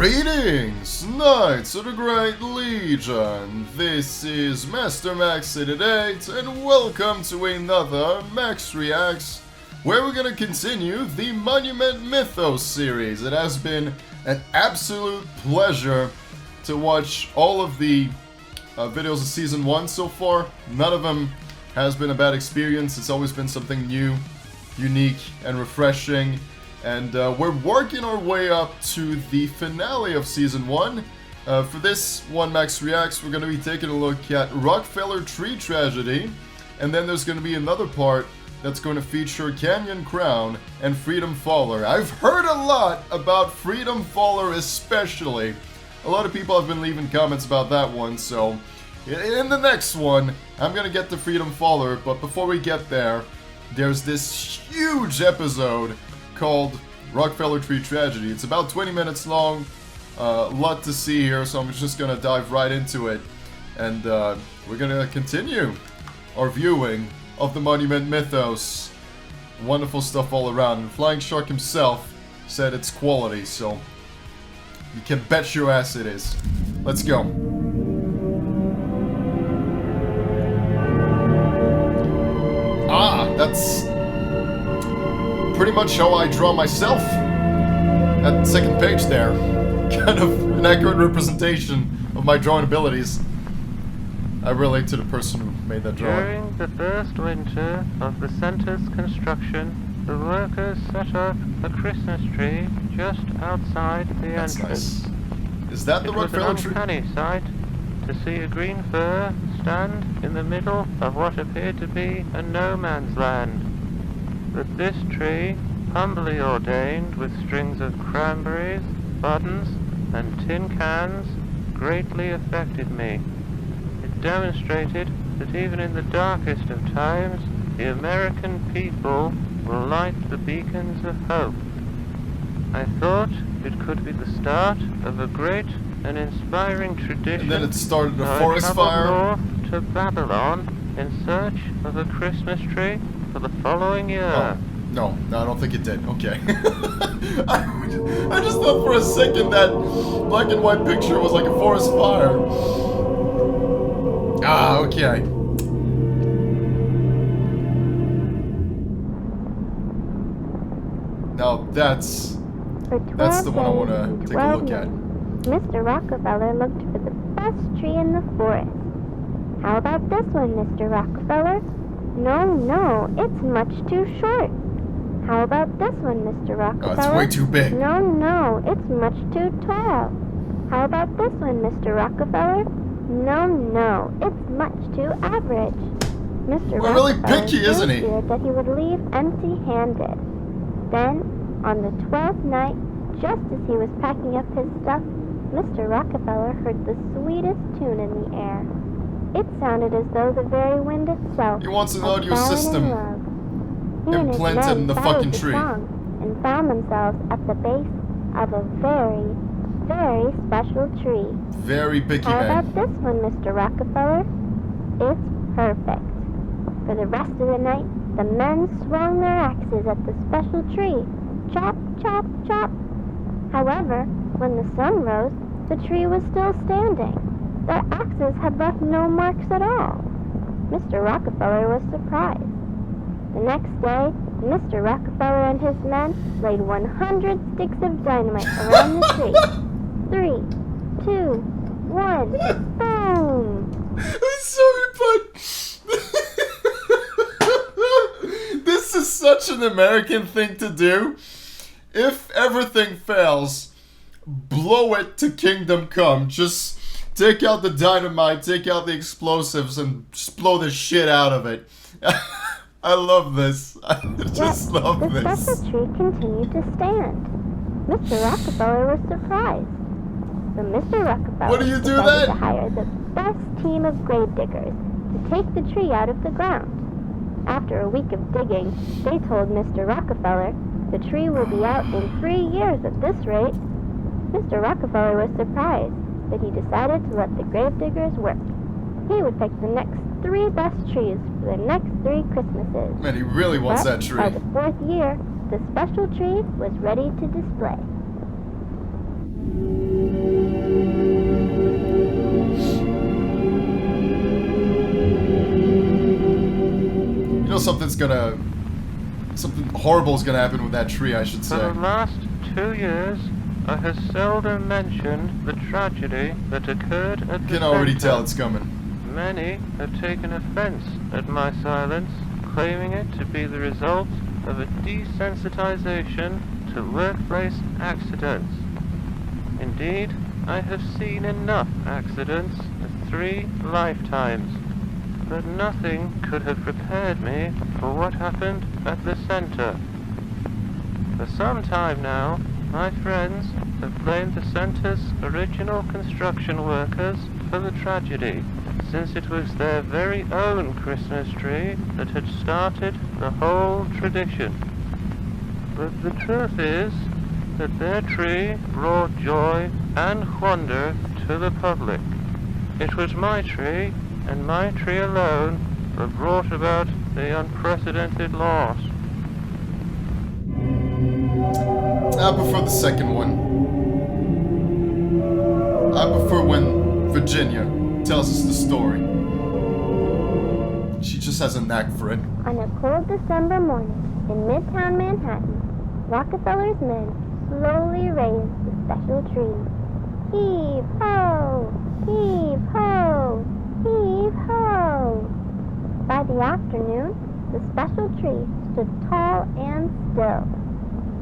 Greetings, Knights of the Great Legion! This is Master Max88 and welcome to another Max Reacts, where we're gonna continue the Monument Mythos series. It has been an absolute pleasure to watch all of the videos of Season 1 so far. None of them has been a bad experience. It's always been something new, unique, and refreshing. And we're working our way up to the finale of Season 1. For this one Max Reacts, we're going to be taking a look at Rockefeller Tree Tragedy. And then there's going to be another part that's going to feature Canyon Crown and Freedom Faller. I've heard a lot about Freedom Faller especially. A lot of people have been leaving comments about that one, so in the next one, I'm going to get to Freedom Faller. But before we get there, there's this huge episode called Rockefeller Tree Tragedy. It's about 20 minutes long, a lot to see here, so I'm just gonna dive right into it, and we're gonna continue our viewing of the Monument Mythos. Wonderful stuff all around, and Flying Shark himself said it's quality, so you can bet your ass it is. Let's go. That's pretty much how I draw myself. That second page there, kind of an accurate representation of my drawing abilities. I relate to the person who made that drawing. During the first winter of the center's construction, the workers set up a Christmas tree just outside the That's entrance. nice. Is that the Rockefeller tree? It was an uncanny sight to see a green fir stand in the middle of what appeared to be a no man's land. But this tree, humbly ordained with strings of cranberries, buttons, and tin cans, greatly affected me. It demonstrated that even in the darkest of times, the American people will light the beacons of hope. I thought it could be the start of a great and inspiring tradition. And then it started a so forest I traveled fire. north to Babylon in search of a Christmas tree for the following year. Oh, no, I don't think it did. Okay. I just thought for a second that black and white picture was like a forest fire. Ah, okay. Now that's the one I want to take a look at. Mr. Rockefeller looked for the best tree in the forest. How about this one, Mr. Rockefeller? No, it's much too short. How about this one, Mr. Rockefeller? Oh, it's way too big. No, it's much too tall. How about this one, Mr. Rockefeller? No, it's much too average. Mr. We're really Rockefeller picky, isn't he? feared that he would leave empty-handed. Then, on the 12th night, just as he was packing up his stuff, Mr. Rockefeller heard the sweetest tune in the air. It sounded as though the very wind itself He wants an had audio fallen system in love. He and his implanted men in the followed fucking the tree. song and found themselves at the base of a very, very special tree. Very picky How man. about this one, Mr. Rockefeller? It's perfect. For the rest of the night, the men swung their axes at the special tree. Chop, chop, chop. However, when the sun rose, the tree was still standing. Their axes had left no marks at all. Mr. Rockefeller was surprised. The next day, Mr. Rockefeller and his men laid 100 sticks of dynamite around the tree. 3, 2, 1, boom! I'm sorry, but this is such an American thing to do. If everything fails, blow it to kingdom come. Just take out the dynamite, take out the explosives, and just blow the shit out of it. I love this. I just love the this. special tree continued to stand. Mr. Rockefeller was surprised. So Mr. Rockefeller What do you do decided then? to hire the best team of grave diggers to take the tree out of the ground. After a week of digging, they told Mr. Rockefeller the tree will be out in 3 years at this rate. Mr. Rockefeller was surprised, but he decided to let the grave diggers work. He would pick the next 3 best trees for the next 3 Christmases. Man, he really wants But that tree. by the 4th year, the special tree was ready to display. You know something horrible is gonna happen with that tree, I should For say. the last 2 years, I have seldom mentioned the tragedy that occurred at the You can already center. tell it's coming. Many have taken offense at my silence, claiming it to be the result of a desensitization to workplace accidents. Indeed, I have seen enough accidents in 3 lifetimes, but nothing could have prepared me for what happened at the center. For some time now, my friends have blamed the center's original construction workers for the tragedy, since it was their very own Christmas tree that had started the whole tradition. But the truth is that their tree brought joy and wonder to the public. It was my tree, and my tree alone, that brought about the unprecedented loss. I prefer the second one. I prefer when Virginia tells us the story. She just has a knack for it. On a cold December morning in Midtown Manhattan, Rockefeller's men slowly raised the special tree. Heave ho! Heave ho! Heave ho! By the afternoon, the special tree stood tall and still.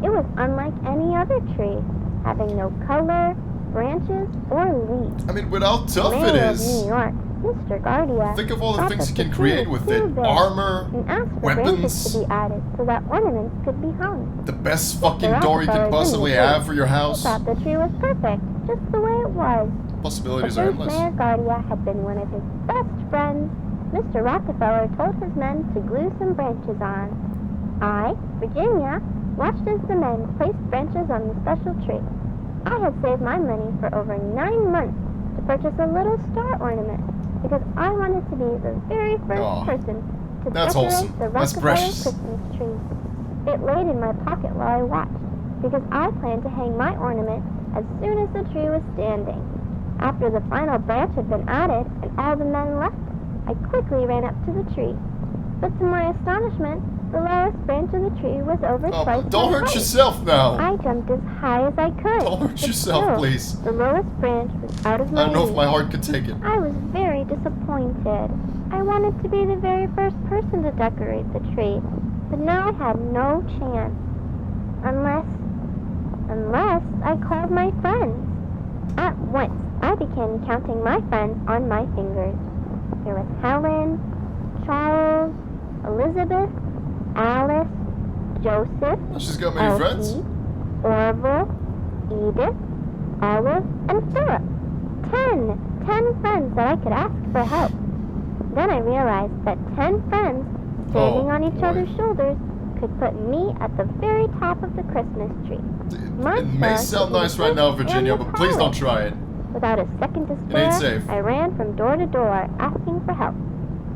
It was unlike any other tree, having no color, branches, or leaves. I mean, with how tough it Mayor of is. New York, Mr. Guardia, Think of all the thought things that you can the create tree was with too it. big Armor, and asked for branches weapons, to be added so that ornaments could be hung. the best The fucking door you can Rockefeller possibly didn't have agree. for your He house. thought the tree was perfect, just the way it was. The Possibilities are first endless. Mayor Guardia had been one of his best friends. Mr. Rockefeller told his men to glue some branches on. I, Virginia, watched as the men placed branches on the special tree. I had saved my money for over 9 months to purchase a little star ornament because I wanted to be the very first Aw, person to that's decorate wholesome. the That's Rockefeller precious. Christmas tree. It laid in my pocket while I watched because I planned to hang my ornament as soon as the tree was standing. After the final branch had been added and all the men left, I quickly ran up to the tree. But to my astonishment, the lowest branch of the tree was over twice Oh, don't my hurt height. yourself now. I jumped as high as I could. Don't hurt but yourself, still, please. The lowest branch was out of my I don't know if reach. my heart could take it. I was very disappointed. I wanted to be the very first person to decorate the tree, but now I had no chance. Unless I called my friends. At once, I began counting my friends on my fingers. There was Helen, Charles, Elizabeth, Alice, Joseph, She's got many Elsie, friends. Orville, Edith, Olive, and Philip. 10 friends that I could ask for help. Then I realized that 10 friends standing on each boy. other's shoulders could put me at the very top of the Christmas tree. My It may chance sound to be nice the right now, first and Virginia, the but please don't tallest. try it. Without a second to It ain't spare, safe. I ran from door to door asking for help.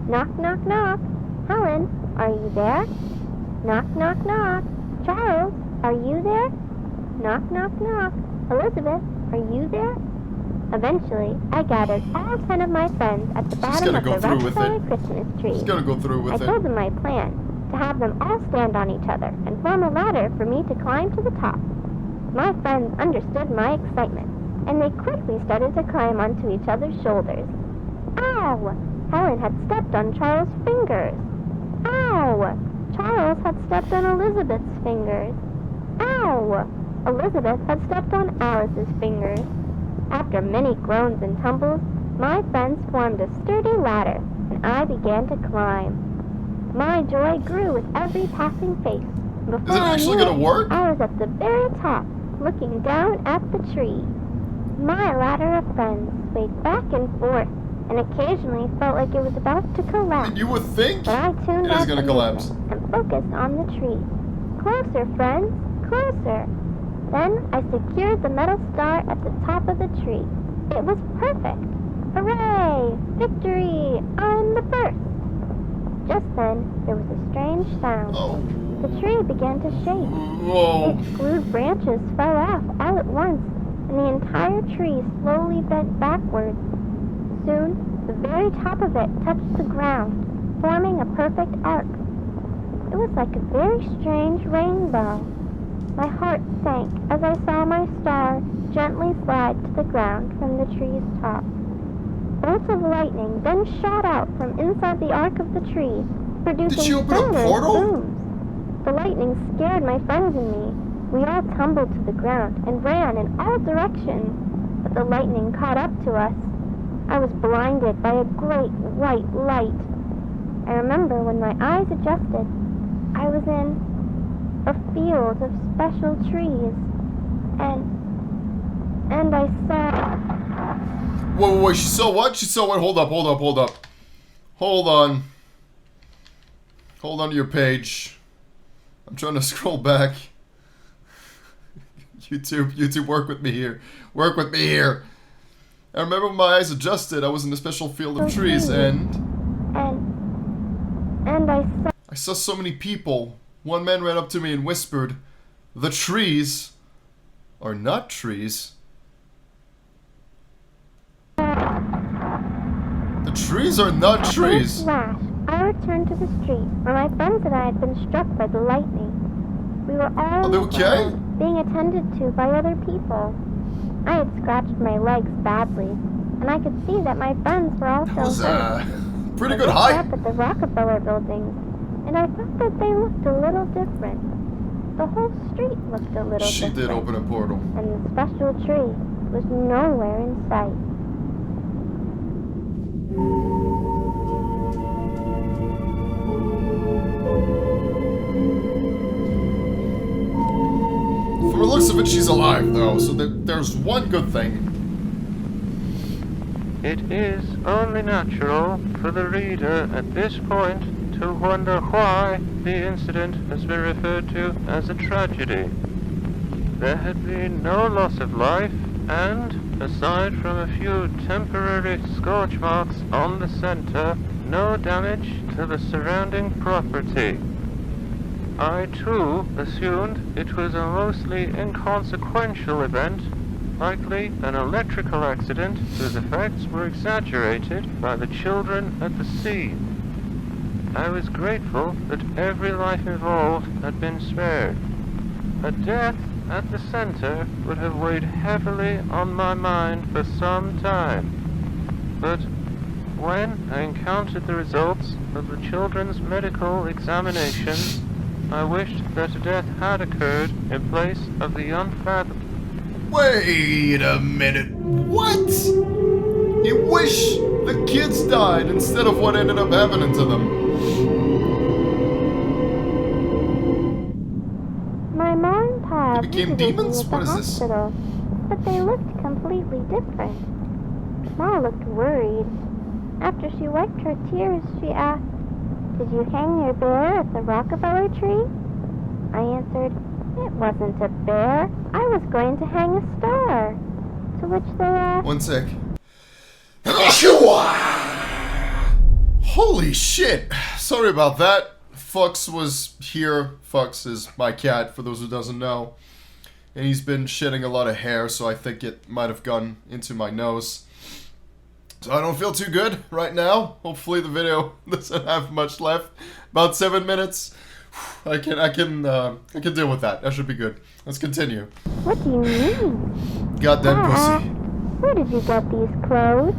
Knock, knock, knock. Helen, are you there? Knock, knock, knock. Charles, are you there? Knock, knock, knock. Elizabeth, are you there? Eventually, I gathered all 10 of my friends at the bottom gonna of go the through with Rockefeller it. Christmas tree. Just gotta go through I with it. told them my plan, to have them all stand on each other and form a ladder for me to climb to the top. My friends understood my excitement, and they quickly started to climb onto each other's shoulders. Ow! Helen had stepped on Charles' fingers. Ow! Charles had stepped on Elizabeth's fingers. Ow! Elizabeth had stepped on Alice's fingers. After many groans and tumbles, my friends formed a sturdy ladder, and I began to climb. My joy grew with every passing face. Before Is it I actually knew gonna it, work? I was at the very top, looking down at the tree. My ladder of friends swayed back and forth, and occasionally felt like it was about to collapse. You would think But I tuned it is out gonna the collapse. movement and focused on the tree. Closer, friends, closer. Then I secured the metal star at the top of the tree. It was perfect. Hooray! Victory! I'm the first! Just then, there was a strange sound. Oh. The tree began to shake. Whoa. Its glued branches fell off all at once, and the entire tree slowly bent backwards. Soon, the very top of it touched the ground, forming a perfect arc. It was like a very strange rainbow. My heart sank as I saw my star gently slide to the ground from the tree's top. Bolts of lightning then shot out from inside the arc of the tree, producing Did she open a thunderous portal? booms. The lightning scared my friends and me. We all tumbled to the ground and ran in all directions, but the lightning caught up to us. I was blinded by a great white light. I remember when my eyes adjusted, I was in a field of special trees, and I saw... Whoa, she saw what? She saw what? Hold up. Hold on. Hold on to your page. I'm trying to scroll back. YouTube, work with me here. I remember when my eyes adjusted, I was in a special field of trees, and I saw so many people. One man ran up to me and whispered, "The trees are not trees. The trees are not trees." Flash, I returned to the street where my friends and I had been struck by the lightning. We were all Are they okay? being attended to by other people. I had scratched my legs badly, and I could see that my friends were also That was hurt. pretty I good looked height. up at the Rockefeller buildings, and I thought that they looked a little different. The whole street looked a little She different. did open a portal. And the special tree was nowhere in sight. From the looks of it, she's alive, though, so there's one good thing. It is only natural for the reader at this point to wonder why the incident has been referred to as a tragedy. There had been no loss of life, and, aside from a few temporary scorch marks on the center, no damage to the surrounding property. I, too, assumed it was a mostly inconsequential event, likely an electrical accident whose effects were exaggerated by the children at the scene. I was grateful that every life involved had been spared. A death at the center would have weighed heavily on my mind for some time. But when I encountered the results of the children's medical examinations, I wished that a death had occurred in place of the unfathomable. Wait a minute. What? You wish the kids died instead of what ended up happening to them. My mom and Pa They became visited me demons? at What the is this? hospital, but they looked completely different. Ma looked worried. After she wiped her tears, she asked, "Did you hang your bear at the Rockefeller tree?" I answered, "It wasn't a bear. I was going to hang a star." To which they asked, One sec. Holy shit! Sorry about that. Fox was here. Fox is my cat, for those who doesn't know. And he's been shedding a lot of hair, so I think it might have gone into my nose. So I don't feel too good right now. Hopefully the video doesn't have much left. About 7 minutes. I can deal with that. That should be good. Let's continue. "What do you mean?" Goddamn Pa asked, pussy. "Where did you get these clothes?"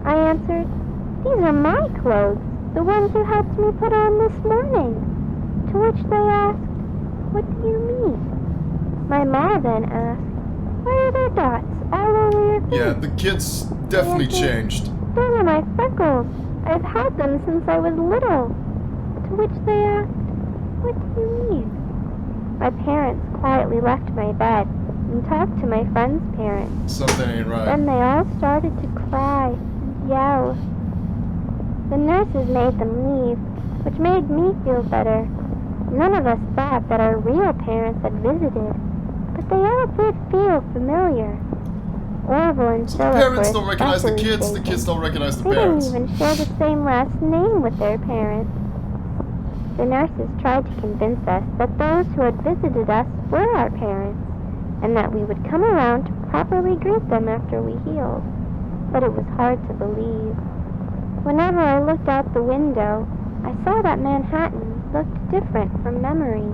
I answered, "These are my clothes, the ones you helped me put on this morning." To which they asked, "What do you mean?" My ma then asked, "Why are there dots all over your face?" Yeah, the kids definitely changed. "Those are my freckles. I've had them since I was little." To which they asked, "What do you mean?" My parents quietly left my bed and talked to my friend's parents. Something ain't right. Then they all started to cry and yell. The nurses made them leave, which made me feel better. None of us thought that our real parents had visited, but they all did feel familiar. Orville and So the Philip parents were don't recognize the especially kids, the kids shaken. don't recognize the They didn't parents. even share the same last name with their parents. The nurses tried to convince us that those who had visited us were our parents, and that we would come around to properly greet them after we healed, but it was hard to believe. Whenever I looked out the window, I saw that Manhattan looked different from memory.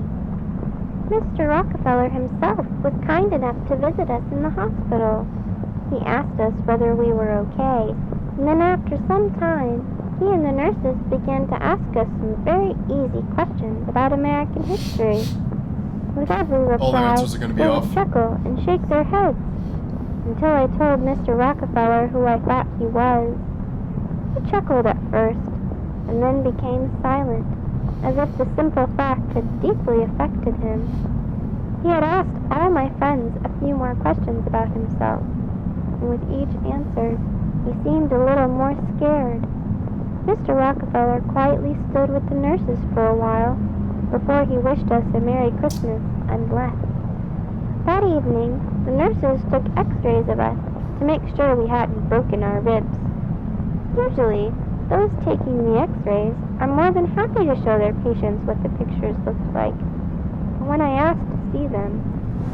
Mr. Rockefeller himself was kind enough to visit us in the hospital. He asked us whether we were okay, and then after some time, he and the nurses began to ask us some very easy questions about American history. With every reply, All the answers are gonna be they off. would chuckle and shake their heads, until I told Mr. Rockefeller who I thought he was. He chuckled at first, and then became silent, as if the simple fact had deeply affected him. He had asked all my friends a few more questions about himself, and with each answer, he seemed a little more scared. Mr. Rockefeller quietly stood with the nurses for a while before he wished us a Merry Christmas and left. That evening, the nurses took x-rays of us to make sure we hadn't broken our ribs. Usually, those taking the x-rays are more than happy to show their patients what the pictures looked like. But when I asked to see them,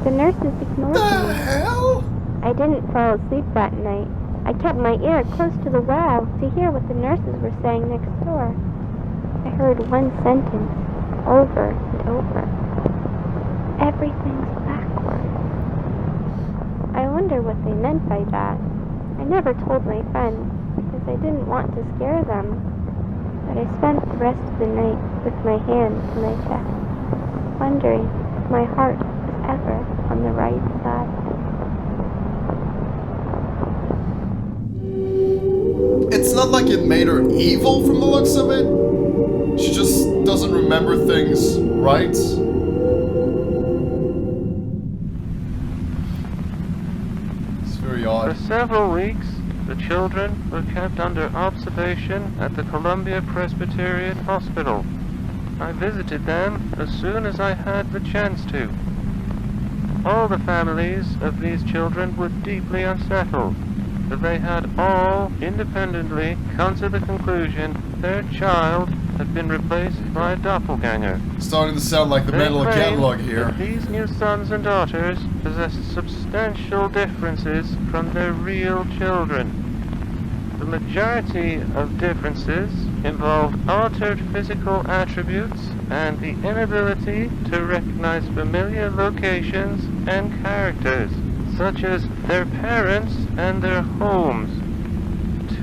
the nurses ignored The me. hell? I didn't fall asleep that night. I kept my ear close to the wall to hear what the nurses were saying next door. I heard one sentence over and over. Everything's backward. I wonder what they meant by that. I never told my friends because I didn't want to scare them. But I spent the rest of the night with my hand to my chest, wondering if my heart was ever on the right side. It's not like it made her evil from the looks of it. She just doesn't remember things right. It's very For odd. several weeks, the children were kept under observation at the Columbia Presbyterian Hospital. I visited them as soon as I had the chance to. All the families of these children were deeply unsettled, for they had all independently come to the conclusion their child had been replaced by a doppelganger. Starting to sound like the They mental claimed catalog here. that these new sons and daughters possessed substantial differences from their real children. The majority of differences involved altered physical attributes and the inability to recognize familiar locations and characters, such as their parents and their homes.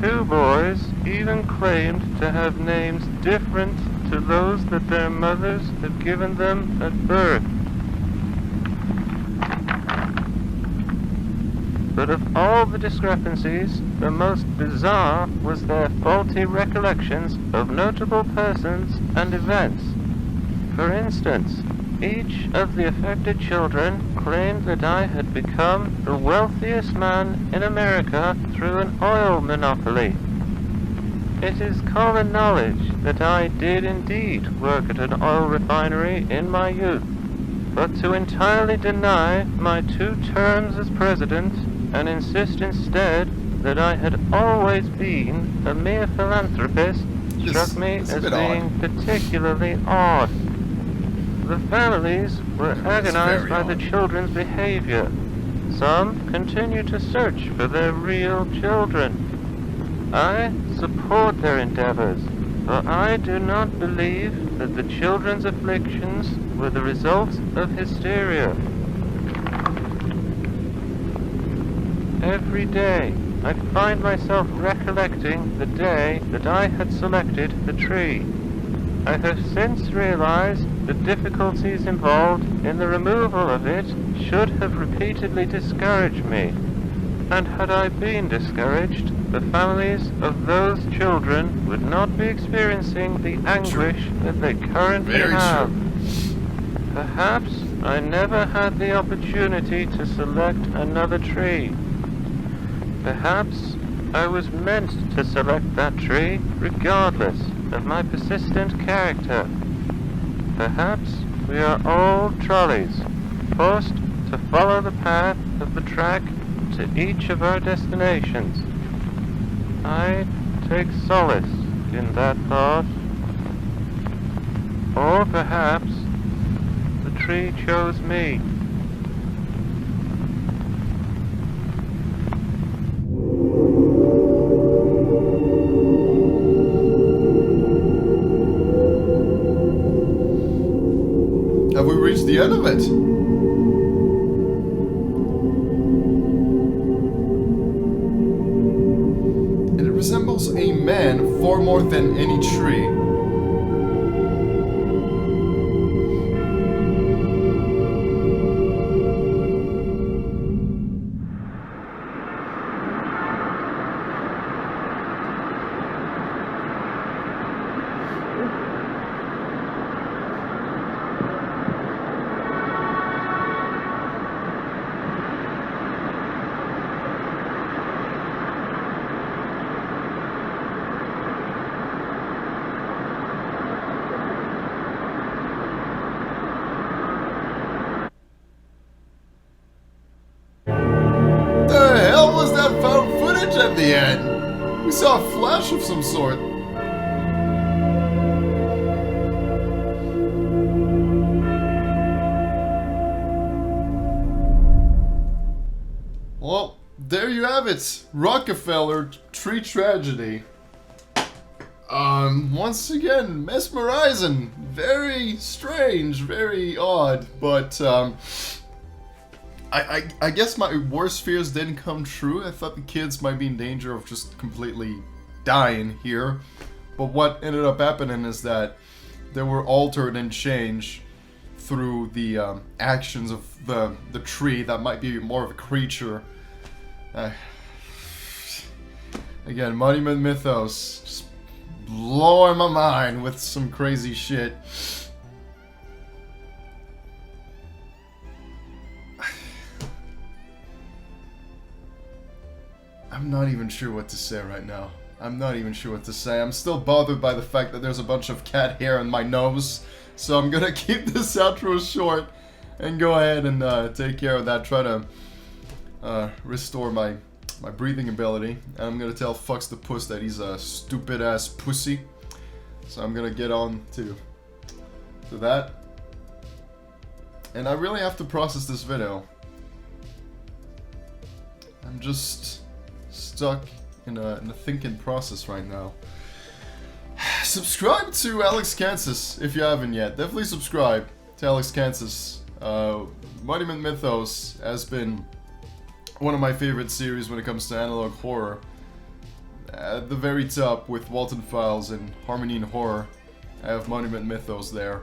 Two boys even claimed to have names different to those that their mothers had given them at birth. But of all the discrepancies, the most bizarre was their faulty recollections of notable persons and events. For instance, each of the affected children claimed that I had become the wealthiest man in America through an oil monopoly. It is common knowledge that I did indeed work at an oil refinery in my youth, but to entirely deny my 2 terms as president and insist instead that I had always been a mere philanthropist struck me It's a as bit being odd. particularly odd. The families were agonized very by the odd. children's behavior. Some continue to search for their real children. I support their endeavors, for I do not believe that the children's afflictions were the result of hysteria. Every day, I find myself recollecting the day that I had selected the tree. I have since realized the difficulties involved in the removal of it should have repeatedly discouraged me. And had I been discouraged, the families of those children would not be experiencing the anguish that they currently Very have. true. Perhaps I never had the opportunity to select another tree. Perhaps I was meant to select that tree regardless of my persistent character. Perhaps we are all trolleys, forced to follow the path of the track to each of our destinations. I take solace in that thought. Or perhaps the tree chose me. the end of it. And it resembles a man far more than any tree. At the end, we saw a flash of some sort. Well, there you have it. Rockefeller tree tragedy. Once again, mesmerizing. Very strange, very odd, but I guess my worst fears didn't come true. I thought the kids might be in danger of just completely dying here. But what ended up happening is that they were altered and changed through the actions of the tree that might be more of a creature. Again, Monument Mythos. Just blowing my mind with some crazy shit. I'm not even sure what to say right now. I'm not even sure what to say. I'm still bothered by the fact that there's a bunch of cat hair on my nose. So I'm gonna keep this outro short and go ahead and take care of that. Try to restore my breathing ability. And I'm gonna tell Fucks the Puss that he's a stupid ass pussy. So I'm gonna get on to that. And I really have to process this video. I'm just stuck in a thinking process right now. Subscribe to AlexKansas if you haven't yet. Definitely subscribe to AlexKansas. Monument Mythos has been one of my favorite series when it comes to analog horror. At the very top with Walton Files and Harmony in Horror, I have Monument Mythos there.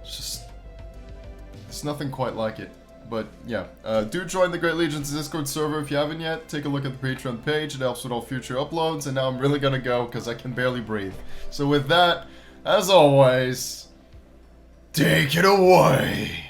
It's nothing quite like it. But yeah, do join the Great Legion's Discord server if you haven't yet. Take a look at the Patreon page, it helps with all future uploads. And now I'm really gonna go because I can barely breathe. So with that, as always, take it away!